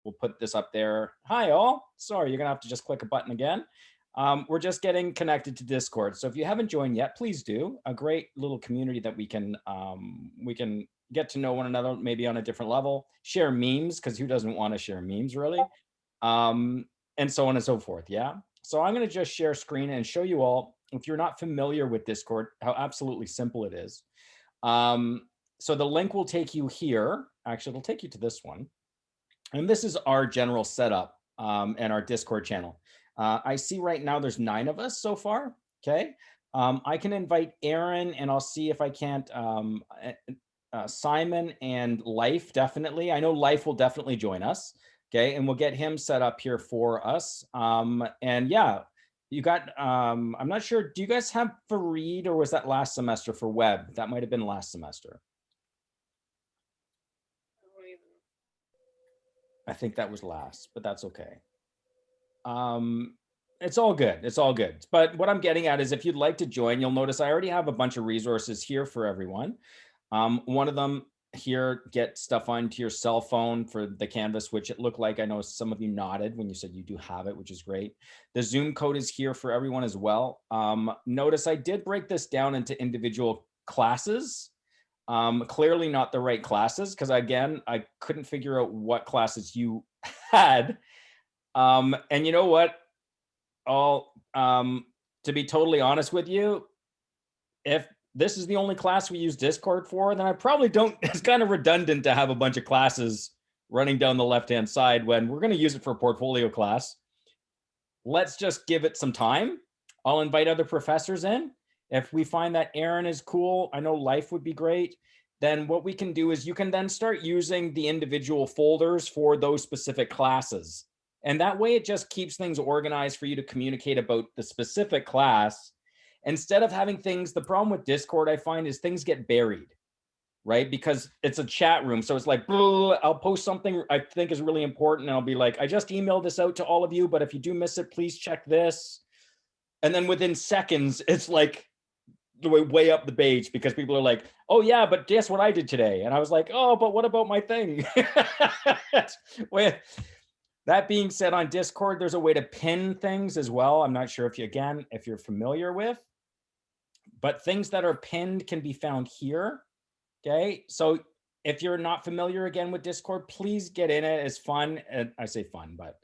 we'll put this up there. Hi all. Sorry, you're gonna have to just click a button again. We're just getting connected to Discord. So if you haven't joined yet, please do. A great little community that we can get to know one another, maybe on a different level, share memes, because who doesn't want to share memes really? And so on and so forth. Yeah. So I'm going to just share screen and show you all, if you're not familiar with Discord, how absolutely simple it is. So the link will take you here. Actually, it'll take you to this one. And this is our general setup and our Discord channel. I see right now there's 9 of us so far. Okay. I can invite Aaron, and I'll see if I can't. Simon and Life, definitely. I know Life will definitely join us. Okay. And we'll get him set up here for us. And yeah, you got, I'm not sure. Do you guys have VID, or was that last semester for web? That might have been last semester. I think that was last, but that's okay. It's all good. It's all good. But what I'm getting at is, if you'd like to join, you'll notice I already have a bunch of resources here for everyone. One of them here, get stuff onto your cell phone for the Canvas, which it looked like, I know some of you nodded when you said you do have it, which is great. The Zoom code is here for everyone as well. Notice I did break this down into individual classes. Clearly not the right classes, because again, I couldn't figure out what classes you had. And you know what? To be totally honest with you, if this is the only class we use Discord for, then I probably don't, it's kind of redundant to have a bunch of classes running down the left-hand side when we're going to use it for a portfolio class. Let's just give it some time. I'll invite other professors in. If we find that Aaron is cool, I know Life would be great, then what we can do is you can then start using the individual folders for those specific classes. And that way it just keeps things organized for you to communicate about the specific class. Instead of having things, the problem with Discord I find is things get buried, right? Because it's a chat room. So it's like, I'll post something I think is really important, and I'll be like, I just emailed this out to all of you, but if you do miss it, please check this. And then within seconds, it's like way up the page, because people are like, oh yeah, but guess what I did today? And I was like, oh, but what about my thing? That being said, on Discord, there's a way to pin things as well. I'm not sure if you're familiar with, but things that are pinned can be found here. Okay. So if you're not familiar again with Discord, please get in it. It's fun. And I say fun, but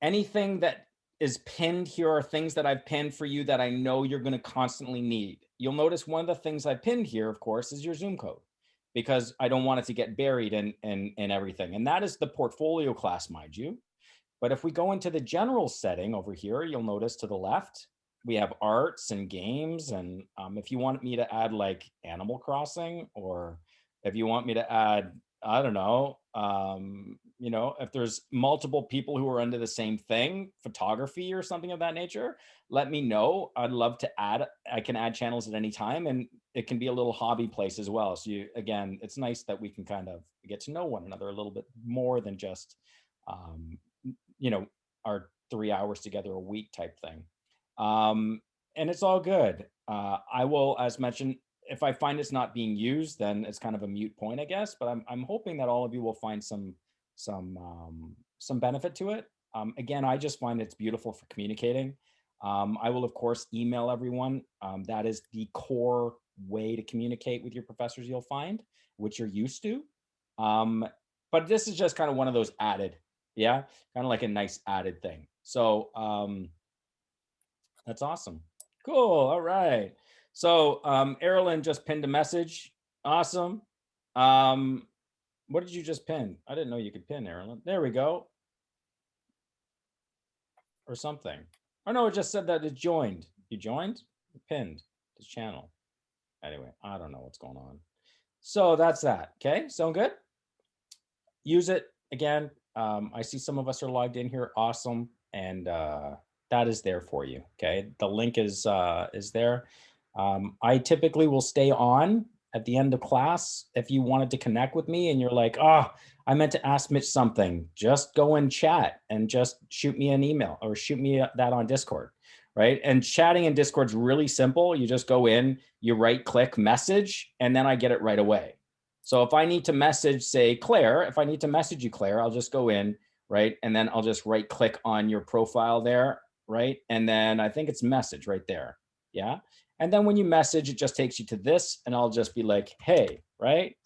anything that is pinned here are things that I've pinned for you that I know you're going to constantly need. You'll notice one of the things I pinned here, of course, is your Zoom code, because I don't want it to get buried in everything. And that is the portfolio class, mind you. But if we go into the general setting over here, you'll notice to the left, we have arts and games. And if you want me to add like Animal Crossing, or if you want me to add, I don't know, if there's multiple people who are into the same thing, photography or something of that nature, let me know. I'd love to add, I can add channels at any time, and it can be a little hobby place as well. So again, it's nice that we can kind of get to know one another a little bit more than just, our 3 hours together a week type thing. And it's all good. I will, as mentioned, if I find it's not being used, then it's kind of a moot point, I guess. But I'm hoping that all of you will find some benefit to it. Again, I just find it's beautiful for communicating. I will, of course, email everyone. That is the core way to communicate with your professors, you'll find, which you're used to. But this is just kind of one of those added, kind of like a nice added thing. So that's awesome. Cool. All right. So Erilyn just pinned a message. Awesome. What did you just pin? I didn't know you could pin, Erilyn. There we go. Or something. Oh no, it just said that it joined. You joined? You pinned this channel. Anyway, I don't know what's going on. So that's that. Okay, sound good? Use it again. I see some of us are logged in here. Awesome. And that is there for you. Okay, the link is there. I typically will stay on at the end of class. If you wanted to connect with me and you're like, oh, I meant to ask Mitch something, just go and chat and just shoot me an email or shoot me that on Discord, right? And chatting in Discord's really simple. You just go in, you right click message, and then I get it right away. So if I need to message, say, Claire, if I need to message you, Claire, I'll just go in, right? And then I'll just right click on your profile there, right? And then I think it's message right there. Yeah. And then when you message, it just takes you to this, and I'll just be like, hey, right?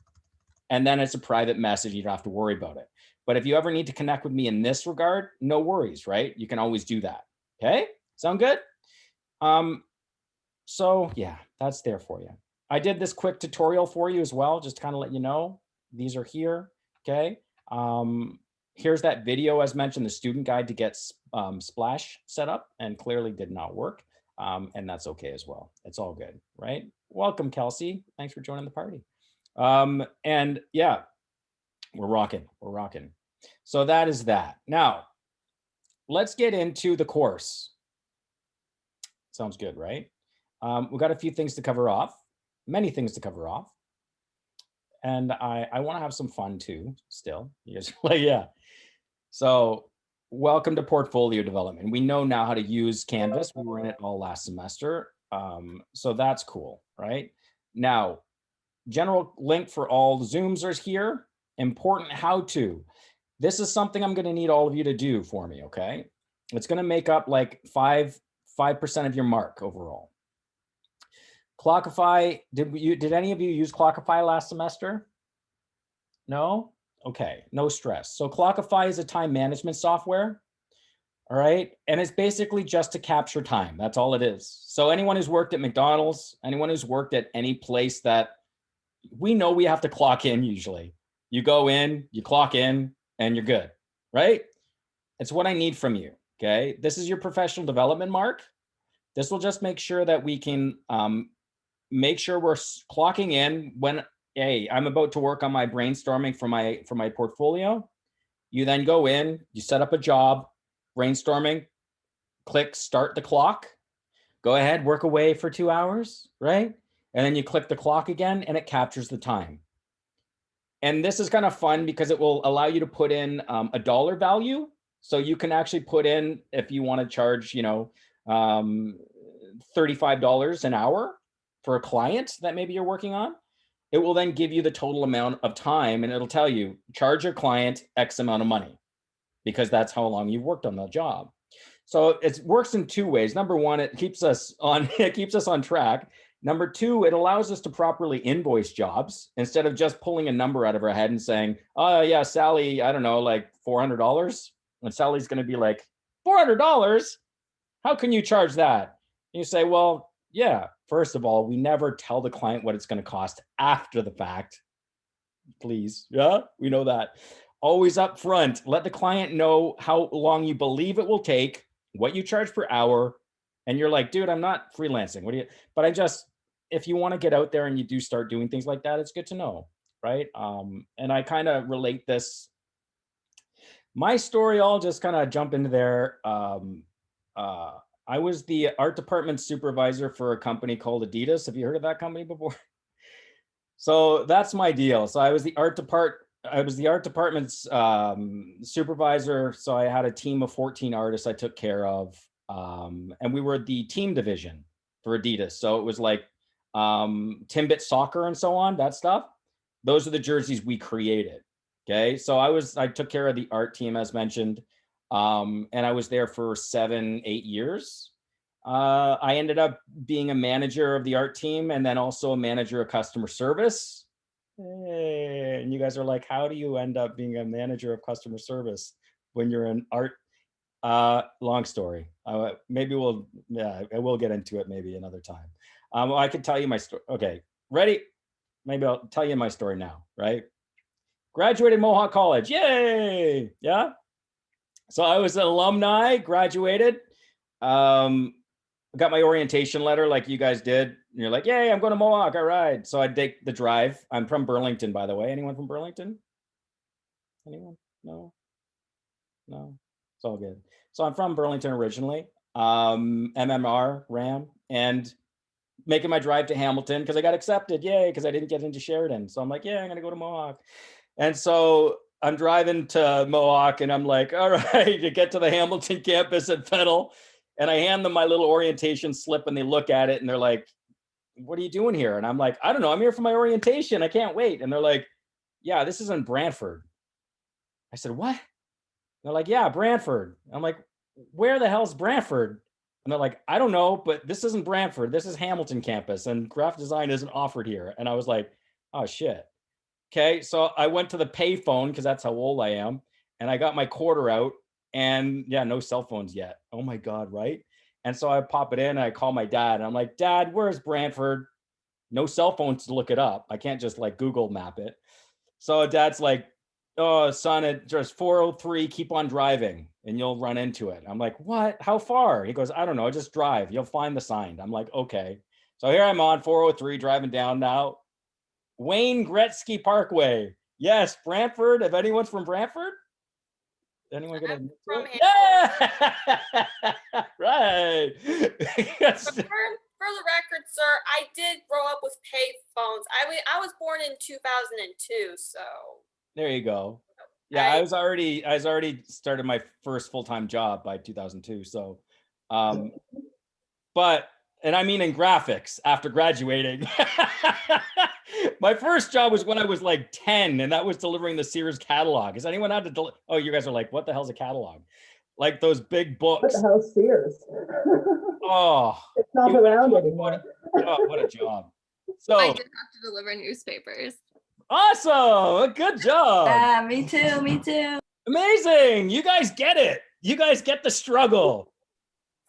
And then it's a private message. You don't have to worry about it. But if you ever need to connect with me in this regard, no worries, right? You can always do that. Okay. Sound good? Um, so yeah, that's there for you. I did this quick tutorial for you as well, just to kind of let you know. These are here. Okay. Here's that video, as mentioned, the student guide to get Splash set up, and clearly did not work. And that's okay as well. It's all good, right? Welcome, Kelsey. Thanks for joining the party. And yeah, we're rocking. We're rocking. So that is that. Now, let's get into the course. Sounds good, right? We've got a few things to cover off, many things to cover off. And I want to have some fun too, still. Yes, like, yeah. So welcome to portfolio development. We know now how to use Canvas. We were in it all last semester. So that's cool, right? Now, general link for all the Zooms are here. Important how to. This is something I'm going to need all of you to do for me, okay? It's going to make up like 5% of your mark overall. Clockify, did any of you use Clockify last semester? No? Okay, no stress. So Clockify is a time management software, all right? And it's basically just to capture time. That's all it is. So anyone who's worked at McDonald's, anyone who's worked at any place that we know we have to clock in usually. You go in, you clock in, and you're good, right? It's what I need from you, okay? This is your professional development mark. This will just make sure that we can make sure we're clocking in when, hey, I'm about to work on my brainstorming for my portfolio. You then go in, you set up a job, brainstorming, click start the clock, go ahead, work away for 2 hours, right? And then you click the clock again and it captures the time. And this is kind of fun because it will allow you to put in a dollar value. So you can actually put in, if you want to charge, $35 an hour for a client that maybe you're working on, it will then give you the total amount of time, and it'll tell you charge your client X amount of money, because that's how long you've worked on the job. So it works in two ways. Number one, it keeps us on track. Number two, it allows us to properly invoice jobs instead of just pulling a number out of our head and saying, oh yeah, Sally, I don't know, like $400. And Sally's going to be like, $400? How can you charge that? And you say, well, yeah, first of all, we never tell the client what it's going to cost after the fact. Please. Yeah, we know that. Always up front, let the client know how long you believe it will take, what you charge per hour. And you're like, dude, I'm not freelancing. What do you, but if you want to get out there and you do start doing things like that, it's good to know. Right. And I kind of relate this. My story, I'll just kind of jump into there. I was the art department supervisor for a company called Adidas. Have you heard of that company before? So that's my deal. So I was the art department's supervisor. So I had a team of 14 artists I took care of. And we were the team division for Adidas. So it was like Timbit soccer and so on, that stuff. Those are the jerseys we created. Okay. So I took care of the art team, as mentioned. And I was there for 7-8 years. I ended up being a manager of the art team and then also a manager of customer service. Hey, and you guys are like, how do you end up being a manager of customer service when you're in art? Long story. Maybe I will get into it maybe another time. I could tell you my story. Okay, ready? Maybe I'll tell you my story now, right? Graduated Mohawk College. Yay. Yeah. So I was an alumni, graduated. Got my orientation letter like you guys did. And you're like, yay, I'm going to Mohawk. All right. So I take the drive. I'm from Burlington, by the way. Anyone from Burlington? Anyone? No? No? It's all good. So I'm from Burlington originally, MMR, RAM, and making my drive to Hamilton because I got accepted. Yay, because I didn't get into Sheridan. So I'm like, yeah, I'm going to go to Mohawk. And so I'm driving to Mohawk and I'm like, all right, to get to the Hamilton campus at Fennel. And I hand them my little orientation slip and they look at it and they're like, what are you doing here? And I'm like, I don't know. I'm here for my orientation. I can't wait. And they're like, yeah, this is in Brantford. I said, what? They're like, yeah, Brantford. I'm like, where the hell's Brantford? And they're like, I don't know, but this isn't Brantford. This is Hamilton campus, and graphic design isn't offered here. And I was like, oh shit. Okay, so I went to the payphone because that's how old I am, and I got my quarter out, and yeah, no cell phones yet. Oh my god, right? And so I pop it in, and I call my dad, and I'm like, Dad, where's Brantford? No cell phones to look it up. I can't just like Google map it. So Dad's like, oh, son, it just 403, keep on driving and you'll run into it. I'm like, what? How far? He goes, I don't know, just drive. You'll find the sign. I'm like, okay. So here I'm on 403 driving down now. Wayne Gretzky Parkway. Yes, Brantford. If anyone's from Brantford, anyone gonna admit to it? Yeah, right. Yes. For the record, sir, I did grow up with pay phones. I was born in 2002, so There you go. Yeah, I was already started my first full-time job by 2002. So, but, and I mean in graphics after graduating. My first job was when I was like 10, and that was delivering the Sears catalog. Has anyone had to oh, you guys are like, what the hell's a catalog? Like those big books. What the hell's Sears? Oh, it's not around anymore. What a job. So I did have to deliver newspapers. Awesome. Good job. Yeah, me too. Me too. Amazing. You guys get it. You guys get the struggle.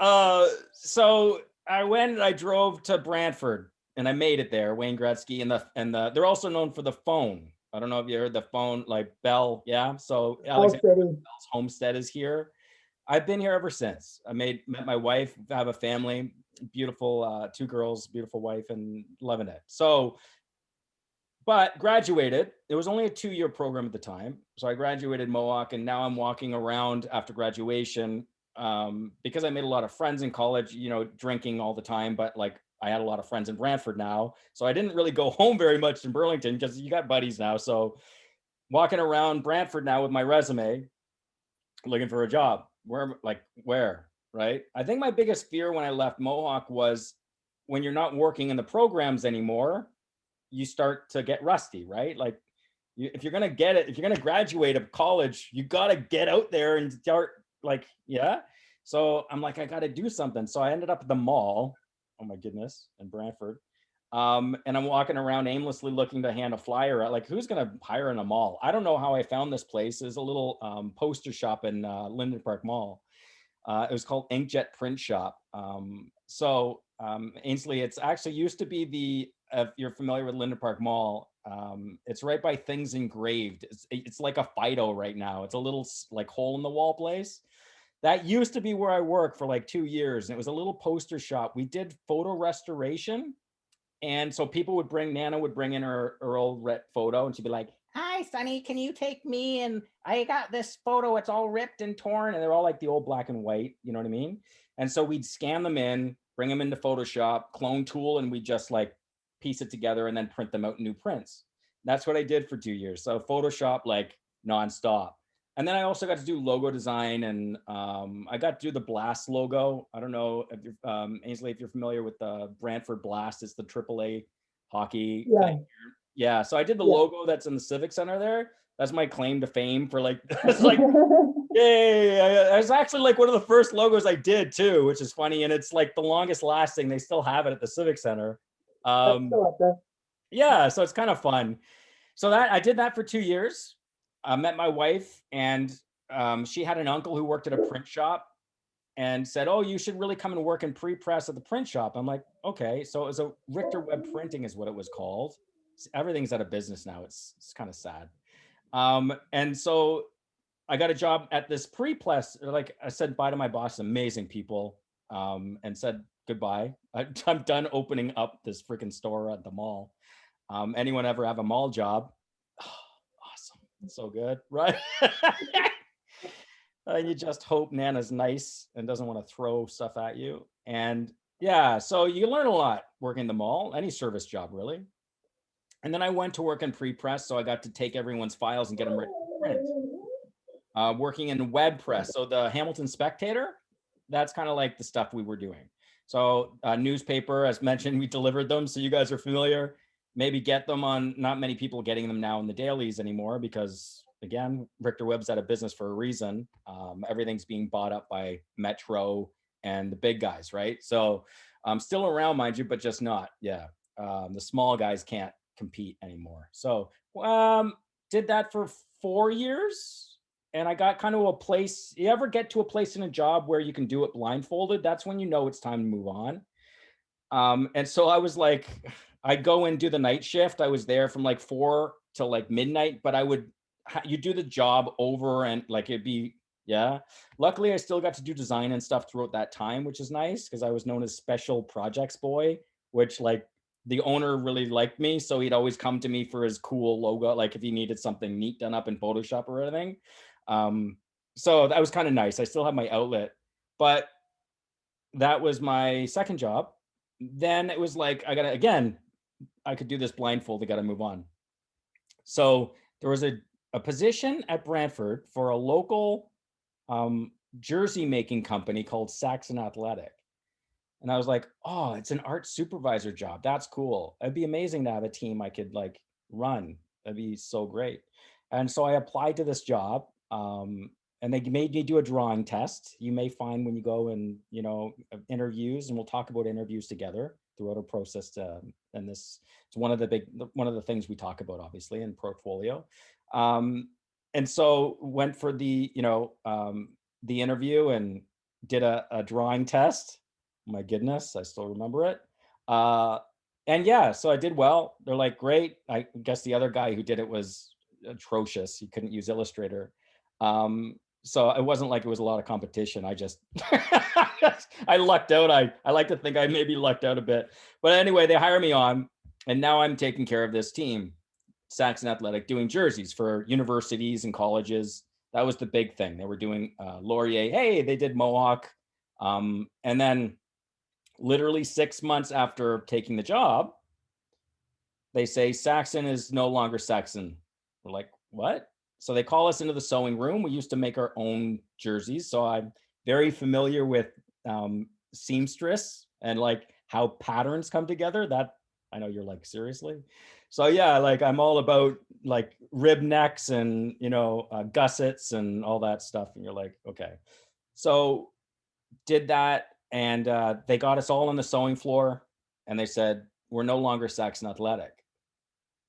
So I went and I drove to Brantford and I made it there. Wayne Gretzky and the they're also known for the phone. I don't know if you heard the phone, like Bell. Yeah. So Alexander Bell's homestead is here. I've been here ever since. I met my wife, have a family, beautiful 2 girls, beautiful wife, and loving it. So, but graduated. It was only a 2-year program at the time. So I graduated Mohawk, and now I'm walking around after graduation because I made a lot of friends in college, you know, drinking all the time, but like I had a lot of friends in Brantford now. So I didn't really go home very much in Burlington because you got buddies now. So walking around Brantford now with my resume, looking for a job. Where, right? I think my biggest fear when I left Mohawk was when you're not working in the programs anymore, you start to get rusty, right? Like if you're going to graduate of college, you got to get out there and start like, yeah. So I'm like, I got to do something. So I ended up at the mall. Oh my goodness. In Brantford. And I'm walking around aimlessly looking to hand a flyer out. Like, who's going to hire in a mall? I don't know how I found this place. There's a little poster shop in Linden Park Mall. It was called Inkjet Print Shop. Ainsley, it's actually used to be if you're familiar with Linden Park Mall, it's right by Things Engraved. It's like a Fido right now. It's a little like hole in the wall place. That used to be where I worked for like 2 years. And it was a little poster shop. We did photo restoration. And so people would Nana would bring in her old photo, and she'd be like, hi, Sonny, can you take me? And I got this photo, it's all ripped and torn. And they're all like the old black and white, you know what I mean? And so we'd scan them in, bring them into Photoshop, clone tool, and we just like piece it together and then print them out in new prints. That's what I did for 2 years. So Photoshop like nonstop. And then I also got to do logo design, and I got to do the Blast logo. I don't know if you're, Ainsley, if you're familiar with the Brantford Blast. It's the AAA hockey. Yeah. Yeah. So I did the logo that's in the Civic Center there. That's my claim to fame for like, it's like, yay. It's actually like one of the first logos I did too, which is funny. And it's like the longest lasting. They still have it at the Civic Center. Yeah. So it's kind of fun. So I did that for 2 years. I met my wife, and she had an uncle who worked at a print shop and said, oh, you should really come and work in pre-press at the print shop. I'm like, okay. So it was a Richter Web Printing is what it was called. Everything's out of business now. It's kind of sad. And so I got a job at this pre-press. Like I said bye to my boss, amazing people, and said goodbye. I'm done opening up this freaking store at the mall. Anyone ever have a mall job? So good, right? And you just hope Nana's nice and doesn't want to throw stuff at you. And yeah, so you learn a lot working the mall, any service job really. And then I went to work in pre-press, so I got to take everyone's files and get them ready for print. Working in web press, so the Hamilton Spectator, that's kind of like the stuff we were doing. So newspaper, as mentioned, we delivered them, so you guys are familiar. Maybe get them on, not many people getting them now in the dailies anymore because again, Richter Webb's out of business for a reason. Everything's being bought up by Metro and the big guys, right? So I'm still around, mind you, but just not. Yeah. The small guys can't compete anymore. So did that for 4 years. And I got kind of a place. You ever get to a place in a job where you can do it blindfolded? That's when you know it's time to move on. And so I was like, I'd go and do the night shift. I was there from like 4 till like midnight, but you do the job over and like it'd be, yeah. Luckily, I still got to do design and stuff throughout that time, which is nice because I was known as Special Projects Boy, which like the owner really liked me. So he'd always come to me for his cool logo, like if he needed something neat done up in Photoshop or anything. So that was kind of nice. I still have my outlet, but that was my second job. Then it was like, I could do this blindfold. I got to move on. So there was a position at Brantford for a local jersey making company called Saxon Athletic. And I was like, oh, it's an art supervisor job. That's cool. It'd be amazing to have a team I could like run. That'd be so great. And so I applied to this job. And they made me do a drawing test. You may find when you go and, interviews, and we'll talk about interviews together throughout our process. And this is one of the things we talk about, obviously, in portfolio. And so went for the interview and did a drawing test. My goodness, I still remember it. And yeah, so I did well. They're like, great. I guess the other guy who did it was atrocious. He couldn't use Illustrator. So it wasn't like it was a lot of competition. I just, I lucked out. I like to think I maybe lucked out a bit. But anyway, they hire me on, and now I'm taking care of this team, Saxon Athletic, doing jerseys for universities and colleges. That was the big thing. They were doing Laurier. Hey, they did Mohawk. And then literally 6 months after taking the job, they say Saxon is no longer Saxon. We're like, what? So they call us into the sewing room. We used to make our own jerseys. So I'm very familiar with seamstress and like how patterns come together. That I know you're like, seriously? So yeah, like I'm all about like rib necks and, gussets and all that stuff. And you're like, okay. So did that. And they got us all on the sewing floor and they said, we're no longer Saxon Athletic.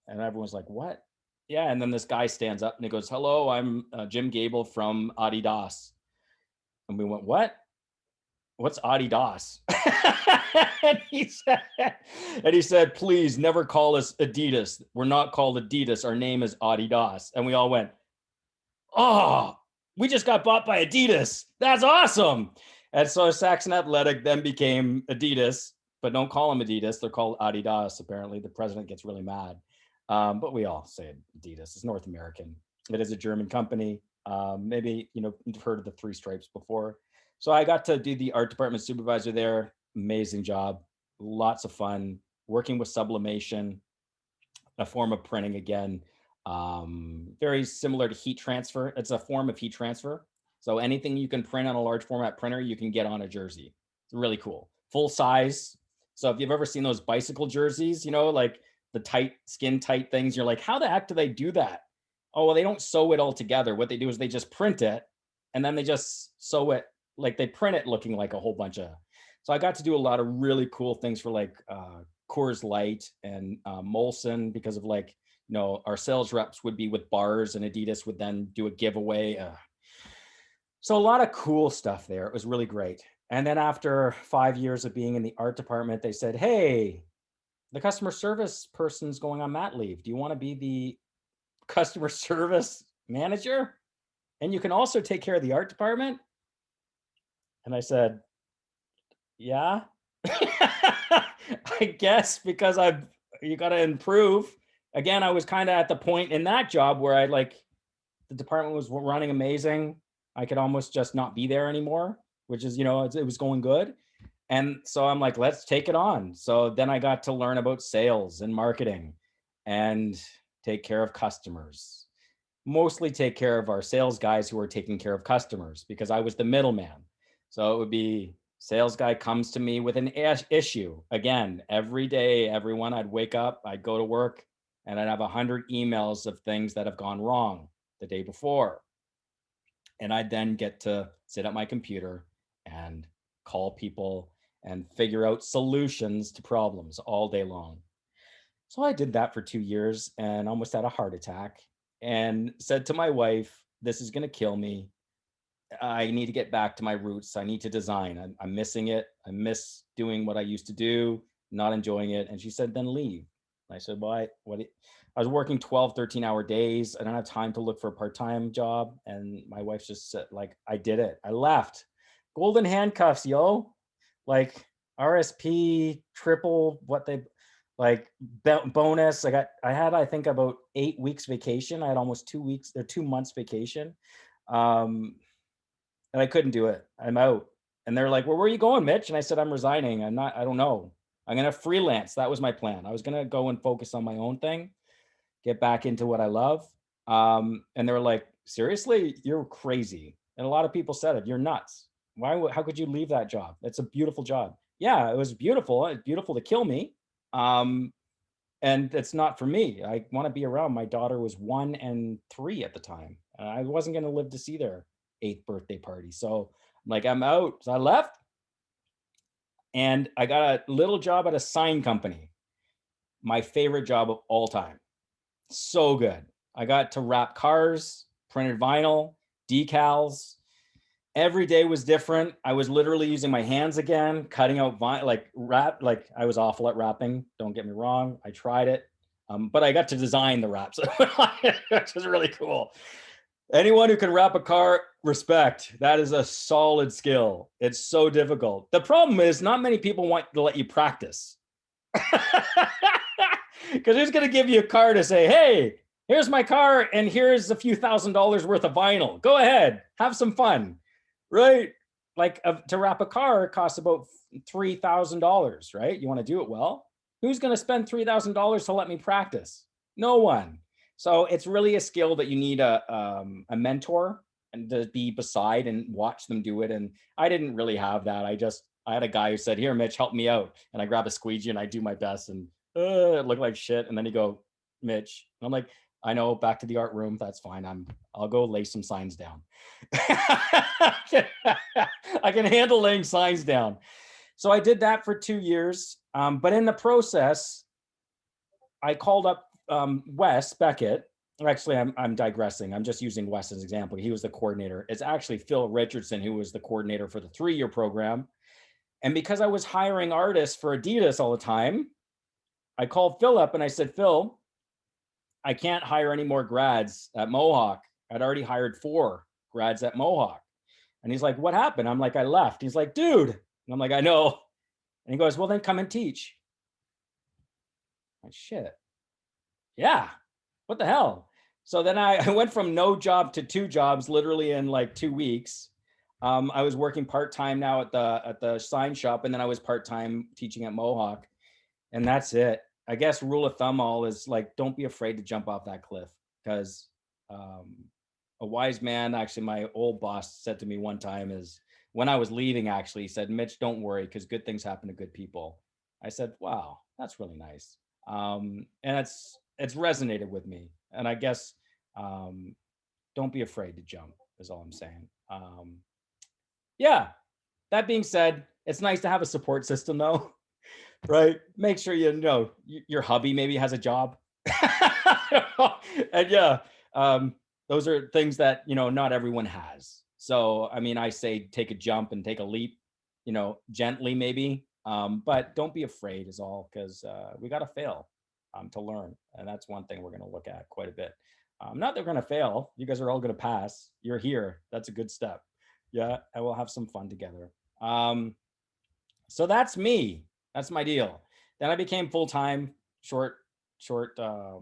And everyone's like, what? Yeah. And then this guy stands up and he goes, hello, I'm Jim Gable from Adidas. And we went, what? What's Adidas? and he said, please never call us Adidas. We're not called Adidas. Our name is Adidas. And we all went, oh, we just got bought by Adidas. That's awesome. And so Saxon Athletic then became Adidas, but don't call them Adidas. They're called Adidas. Apparently the president gets really mad. But we all say Adidas. It's North American. It is a German company. Maybe, you've heard of the Three Stripes before. So I got to do the art department supervisor there. Amazing job. Lots of fun. Working with sublimation, a form of printing again. Very similar to heat transfer. It's a form of heat transfer. So anything you can print on a large format printer, you can get on a jersey. It's really cool. Full size. So if you've ever seen those bicycle jerseys, like the tight, skin tight things, you're like, how the heck do they do that? Oh, well, they don't sew it all together. What they do is they just print it and then they just sew it, like they print it looking like a whole bunch of. So I got to do a lot of really cool things for like Coors Light and Molson, because of like, our sales reps would be with bars and Adidas would then do a giveaway. So a lot of cool stuff there. It was really great. And then after 5 years of being in the art department, they said, hey, the customer service person's going on mat leave. Do you want to be the customer service manager? And you can also take care of the art department? And I said, yeah, I guess, because you got to improve. Again, I was kind of at the point in that job where the department was running amazing. I could almost just not be there anymore, which is, it was going good. And so I'm like, let's take it on. So then I got to learn about sales and marketing and take care of customers, mostly take care of our sales guys who are taking care of customers, because I was the middleman. So it would be sales guy comes to me with an issue. Again, every day, everyone, I'd wake up, I'd go to work, and I'd have 100 emails of things that have gone wrong. the day before. And I'd then get to sit at my computer and call people and figure out solutions to problems all day long. So I did that for 2 years and almost had a heart attack and said to my wife, this is going to kill me. I need to get back to my roots. I need to design. I'm missing it. I miss doing what I used to do, not enjoying it. And she said, then leave. I said, why? I was working 12, 13-hour days. I don't have time to look for a part-time job. And my wife just said, like, I did it. I left. Golden handcuffs, yo. Like RSP, triple what they like bonus. I had, I think, about 8 weeks vacation. I had almost 2 weeks or 2 months vacation. And I couldn't do it. I'm out. And they're like, well, where are you going, Mitch? And I said, I'm resigning. I don't know. I'm going to freelance. That was my plan. I was going to go and focus on my own thing, get back into what I love. And they were like, seriously, you're crazy. And a lot of people said it, you're nuts. How could you leave that job? It's a beautiful job. Yeah, it was beautiful. It's beautiful to kill me. And it's not for me. I want to be around. My daughter was 1 and 3 at the time. I wasn't going to live to see their 8th birthday party. So like, I'm out. So I left and I got a little job at a sign company. My favorite job of all time. So good. I got to wrap cars, printed vinyl, decals. Every day was different. I was literally using my hands again, cutting out vinyl, like I was awful at wrapping. Don't get me wrong. I tried it. But I got to design the wraps, which was really cool. Anyone who can wrap a car, respect. That is a solid skill. It's so difficult. The problem is not many people want to let you practice. Because who's going to give you a car to say, hey, here's my car and here's a few $1,000s worth of vinyl. Go ahead, have some fun, right? Like to wrap a car costs about $3,000, right? You want to do it well. Who's going to spend $3,000 to let me practice? No one. So it's really a skill that you need a mentor and to be beside and watch them do it. And I didn't really have that. I had a guy who said, here, Mitch, help me out. And I grab a squeegee and I do my best and it looked like shit. And then he go, Mitch. And I'm like, I know, back to the art room. That's fine. I'll go lay some signs down. I can handle laying signs down. So I did that for 2 years. But in the process, I called up Wes Beckett. Actually, I'm digressing. I'm just using Wes as an example. He was the coordinator. It's actually Phil Richardson who was the coordinator for the 3-year program. And because I was hiring artists for Adidas all the time, I called Phil up and I said, Phil, I can't hire any more grads at Mohawk. I'd already hired 4 grads at Mohawk. And he's like, what happened? I'm like, I left. He's like, dude. And I'm like, I know. And he goes, well, then come and teach. Like, shit. Yeah. What the hell? So then I went from no job to 2 jobs literally in like 2 weeks. I was working part-time now at the sign shop, and then I was part-time teaching at Mohawk. And that's it. I guess rule of thumb all is like, don't be afraid to jump off that cliff, because a wise man, actually my old boss said to me one time, is when I was leaving, actually, he said, Mitch, don't worry, because good things happen to good people. I said, wow, that's really nice. And it's resonated with me. And I guess don't be afraid to jump is all I'm saying. Yeah, that being said, it's nice to have a support system though, right? Make sure you know your hubby maybe has a job. And yeah, those are things that, not everyone has. So, I mean, I say take a jump and take a leap, gently maybe, but don't be afraid is all, because we got to fail to learn. And that's one thing we're going to look at quite a bit. Not that we're going to fail. You guys are all going to pass. You're here. That's a good step. Yeah, and we'll have some fun together. So that's me. That's my deal. Then I became full-time, short, a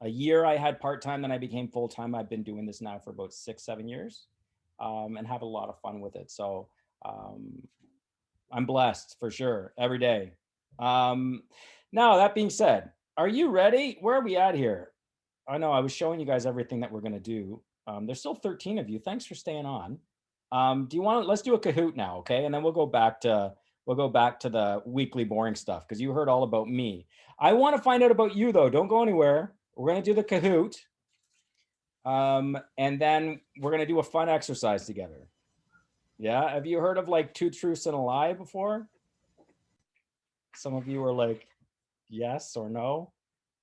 year I had part-time, then I became full-time. I've been doing this now for about 6-7 years, and have a lot of fun with it. So I'm blessed for sure every day. Now, that being said, are you ready? Where are we at here? I know I was showing you guys everything that we're going to do. There's still 13 of you. Thanks for staying on. Do you want to, let's do a Kahoot now. Okay. And then we'll go back to the weekly boring stuff, because you heard all about me. I want to find out about you though. Don't go anywhere. We're going to do the Kahoot. And then we're gonna do a fun exercise together. Yeah, have you heard of like 2 truths and a lie before? Some of you are like, yes or no.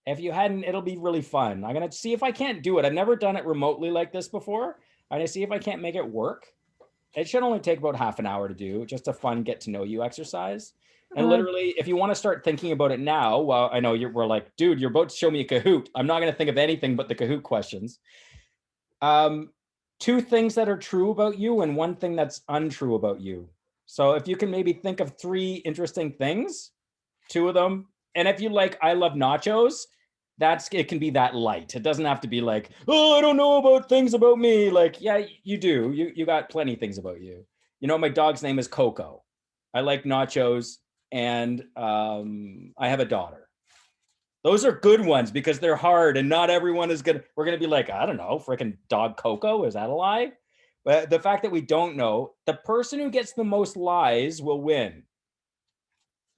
If you hadn't, it'll be really fun. I'm gonna see if I can't do it. I've never done it remotely like this before. I'm gonna see if I can't make it work. It should only take about half an hour to do, just a fun get to know you exercise. And literally, if you want to start thinking about it now, well, I know we're like, dude, you're about to show me a Kahoot. I'm not going to think of anything but the Kahoot questions. 2 things that are true about you and 1 thing that's untrue about you. So if you can maybe think of 3 interesting things, 2 of them. And if you like, I love nachos, it can be that light. It doesn't have to be like, oh, I don't know about things about me. Like, yeah, you do. You got plenty of things about you. You know, my dog's name is Coco. I like nachos, and I have a daughter. Those are good ones because they're hard, and not everyone is gonna. We're gonna be like, I don't know, freaking dog Coco. Is that a lie? But the fact that we don't know, the person who gets the most lies will win.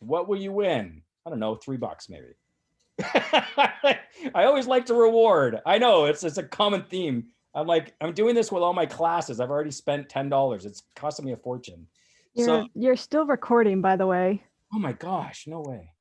What will you win? I don't know, $3 maybe. I always like to reward. I know it's a common theme. I'm doing this with all my classes. I've already spent $10. It's costing me a fortune. You're still recording, by the way. Oh my gosh, no way.